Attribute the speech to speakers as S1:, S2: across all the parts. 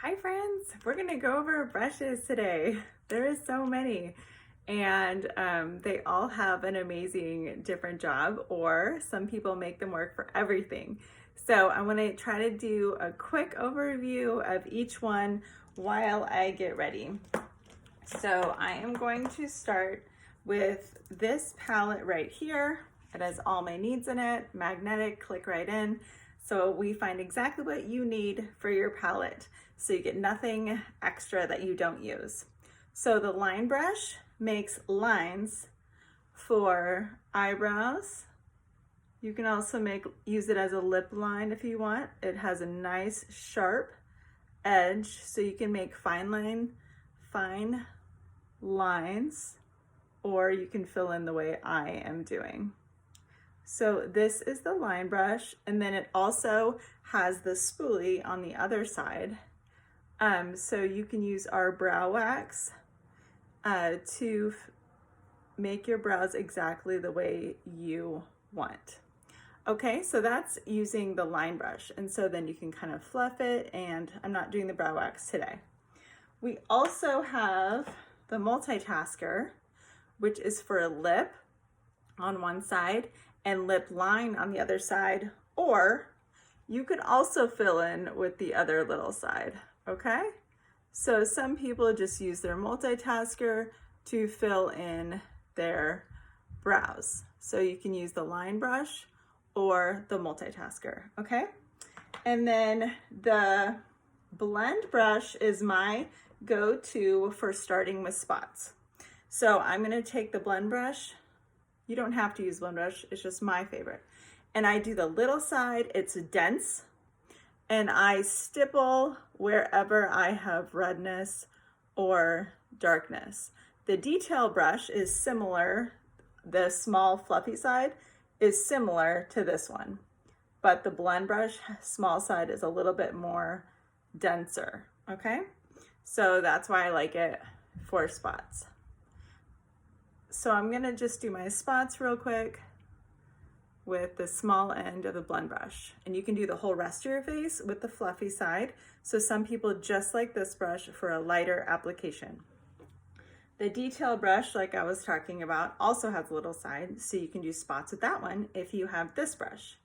S1: Hi friends, we're gonna go over brushes today. There is so many and they all have an amazing different job, or some people make them work for everything. So I wanna try to do a quick overview of each one while I get ready. So I am going to start with this palette right here. It has all my needs in it, magnetic, click right in. So we find exactly what you need for your palette. So you get nothing extra that you don't use. So the line brush makes lines for eyebrows. You can also use it as a lip line if you want. It has a nice sharp edge, so you can make fine lines, or you can fill in the way I am doing. So this is the line brush, and then it also has the spoolie on the other side. So you can use our brow wax to make your brows exactly the way you want. Okay, so that's using the line brush, and so then you can kind of fluff it, and I'm not doing the brow wax today. We also have the Multitasker, which is for a lip on one side and lip line on the other side, or you could also fill in with the other little side, okay? So some people just use their Multitasker to fill in their brows. So you can use the line brush or the Multitasker, okay? And then the blend brush is my go-to for starting with spots. So I'm gonna take the blend brush. You don't have to use blend brush, it's just my favorite. And I do the little side, it's dense, and I stipple wherever I have redness or darkness. The detail brush is similar, the small fluffy side is similar to this one, but the blend brush small side is a little bit more denser, okay? So that's why I like it for spots. So I'm gonna just do my spots real quick with the small end of the blend brush. And you can do the whole rest of your face with the fluffy side. So some people just like this brush for a lighter application. The detail brush, like I was talking about, also has a little side, so you can do spots with that one if you have this brush.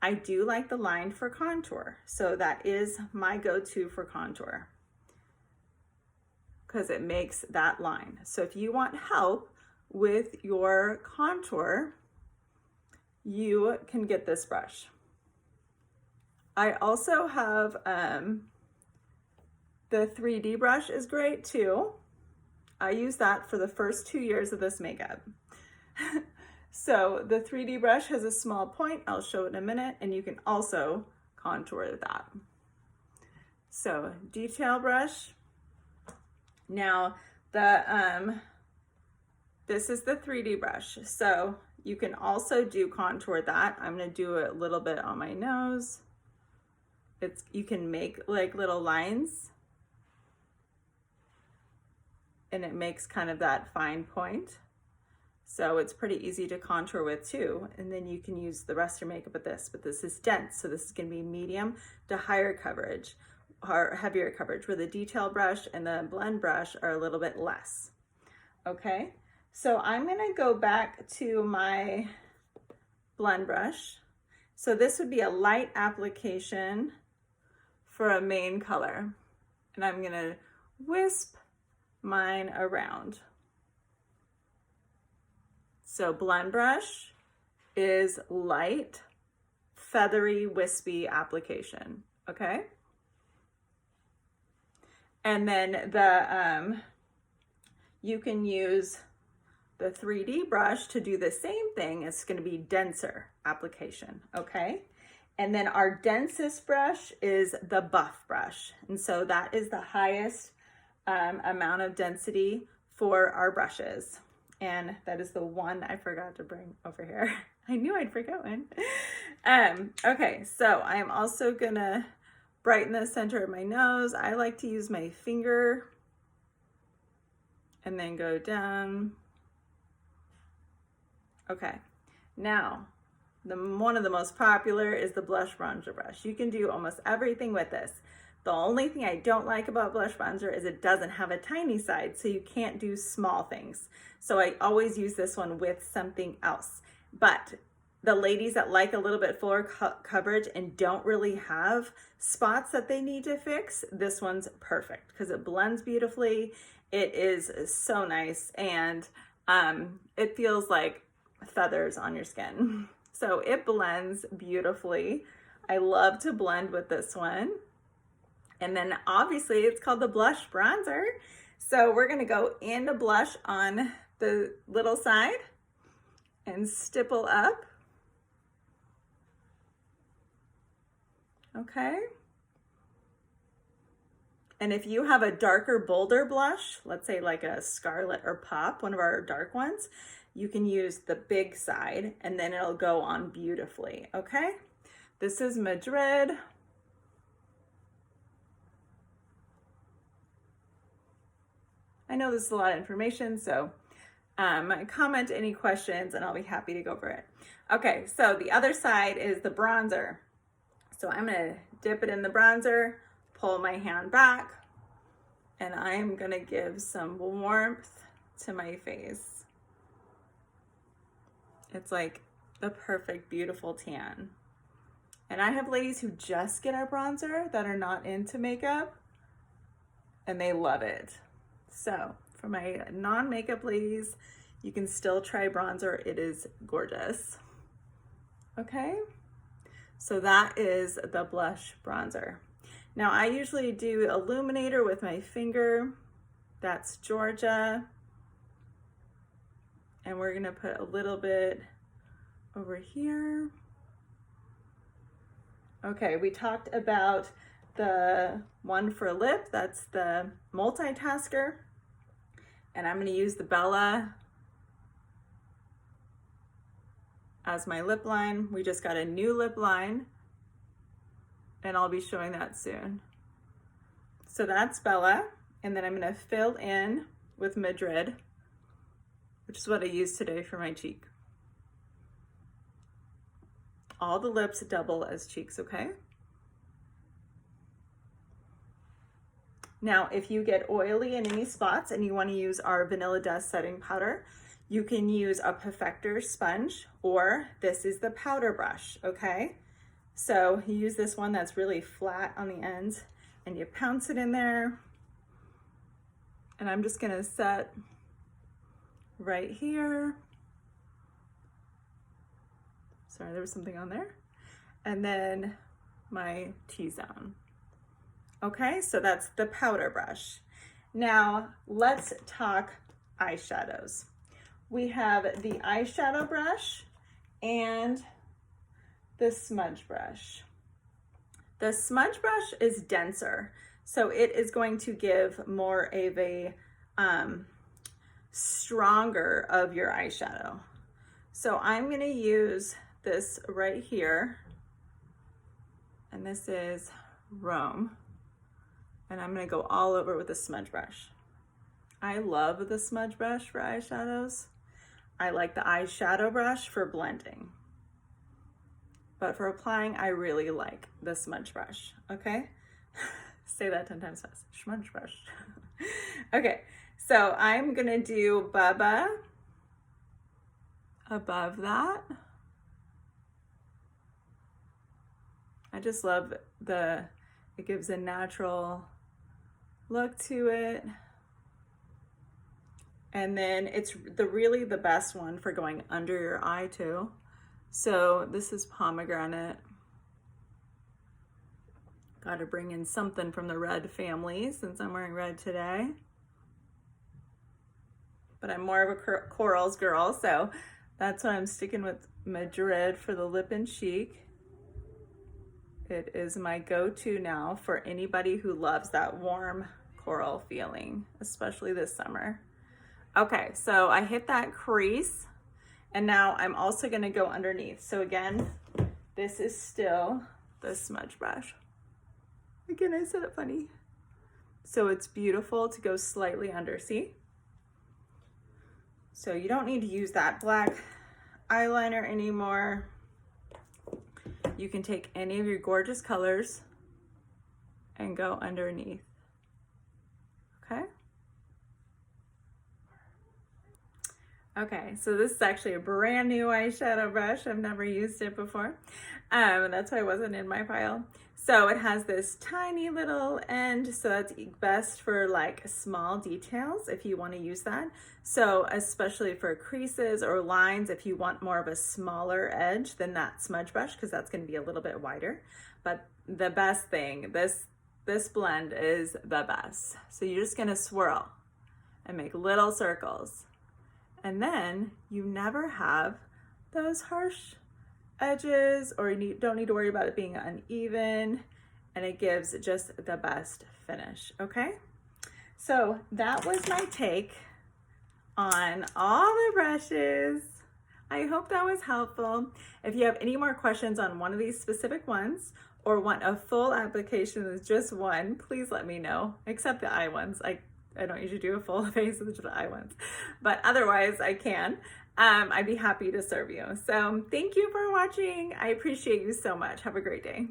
S1: I do like the line for contour, so that is my go-to for contour because it makes that line. So if you want help with your contour, you can get this brush. I also have the 3D brush is great too. I use that for the first 2 years of this makeup. So the 3D brush has a small point, I'll show it in a minute, and you can also contour that. So detail brush. Now this is the 3D brush, so you can also do contour that. I'm gonna do a little bit on my nose. You can make like little lines, and it makes kind of that fine point. So it's pretty easy to contour with too. And then you can use the rest of your makeup with this, but this is dense. So this is gonna be medium to higher coverage or heavier coverage, where the detail brush and the blend brush are a little bit less. Okay, so I'm gonna go back to my blend brush. So this would be a light application for a main color. And I'm gonna wisp mine around. So blend brush is light, feathery, wispy application, okay? And then you can use the 3D brush to do the same thing. It's gonna be denser application, okay? And then our densest brush is the buff brush. And so that is the highest amount of density for our brushes. And that is the one I forgot to bring over here. I knew I'd forget one. Okay, so I am also gonna brighten the center of my nose. I like to use my finger and then go down. Okay, now one of the most popular is the blush bronzer brush. You can do almost everything with this. The only thing I don't like about blush bronzer is it doesn't have a tiny side, so you can't do small things. So I always use this one with something else. But the ladies that like a little bit fuller coverage and don't really have spots that they need to fix, this one's perfect because it blends beautifully. It is so nice, and it feels like feathers on your skin. So it blends beautifully. I love to blend with this one. And then obviously it's called the blush bronzer. So we're gonna go into blush on the little side and stipple up. Okay. And if you have a darker, bolder blush, let's say like a Scarlet or Pop, one of our dark ones, you can use the big side and then it'll go on beautifully, okay? This is Madrid. I know this is a lot of information, so comment any questions and I'll be happy to go over it. Okay, so the other side is the bronzer. So I'm gonna dip it in the bronzer, pull my hand back, and I'm gonna give some warmth to my face. It's like the perfect, beautiful tan. And I have ladies who just get our bronzer that are not into makeup, and they love it. So for my non-makeup ladies, you can still try bronzer. It is gorgeous. Okay, so that is the blush bronzer. Now I usually do illuminator with my finger. That's Georgia. And we're gonna put a little bit over here. Okay, we talked about the one for lip, that's the Multitasker. And I'm gonna use the Bella as my lip line. We just got a new lip line and I'll be showing that soon. So that's Bella. And then I'm gonna fill in with Madrid, which is what I used today for my cheek. All the lips double as cheeks, okay? Now, if you get oily in any spots and you want to use our Vanilla Dust setting powder, you can use a perfector sponge, or this is the powder brush, okay? So you use this one that's really flat on the ends and you pounce it in there. And I'm just gonna set right here. Sorry, there was something on there. And then my T-zone. Okay, so that's the powder brush. Now let's talk eyeshadows. We have the eyeshadow brush and the smudge brush. The smudge brush is denser, so it is going to give more of a stronger of your eyeshadow. So I'm gonna use this right here, and this is Rome. And I'm gonna go all over with the smudge brush. I love the smudge brush for eyeshadows. I like the eyeshadow brush for blending. But for applying, I really like the smudge brush, okay? Say that 10 times fast, smudge brush. Okay, so I'm gonna do Bubba above that. I just love it gives a natural look to it. And then it's really the best one for going under your eye too. So this is Pomegranate. Got to bring in something from the red family since I'm wearing red today. But I'm more of a corals girl, so that's why I'm sticking with Madrid for the lip and cheek. It is my go-to now for anybody who loves that warm coral feeling, especially this summer. Okay, so I hit that crease, and now I'm also gonna go underneath. So again, this is still the smudge brush. Again, I said it funny. So it's beautiful to go slightly under, see? So you don't need to use that black eyeliner anymore. You can take any of your gorgeous colors and go underneath. Okay? Okay, so this is actually a brand new eyeshadow brush. I've never used it before. That's why it wasn't in my pile. So it has this tiny little end, so that's best for like small details if you want to use that. So especially for creases or lines, if you want more of a smaller edge than that smudge brush, because that's going to be a little bit wider. But the best thing, this blend is the best. So you're just going to swirl and make little circles. And then you never have those harsh edges, or you don't need to worry about it being uneven, and it gives just the best finish, okay? So that was my take on all the brushes. I hope that was helpful. If you have any more questions on one of these specific ones, or want a full application with just one, please let me know, except the eye ones. I don't usually do a full face with the eye ones, but otherwise I can. I'd be happy to serve you. So thank you for watching. I appreciate you so much. Have a great day.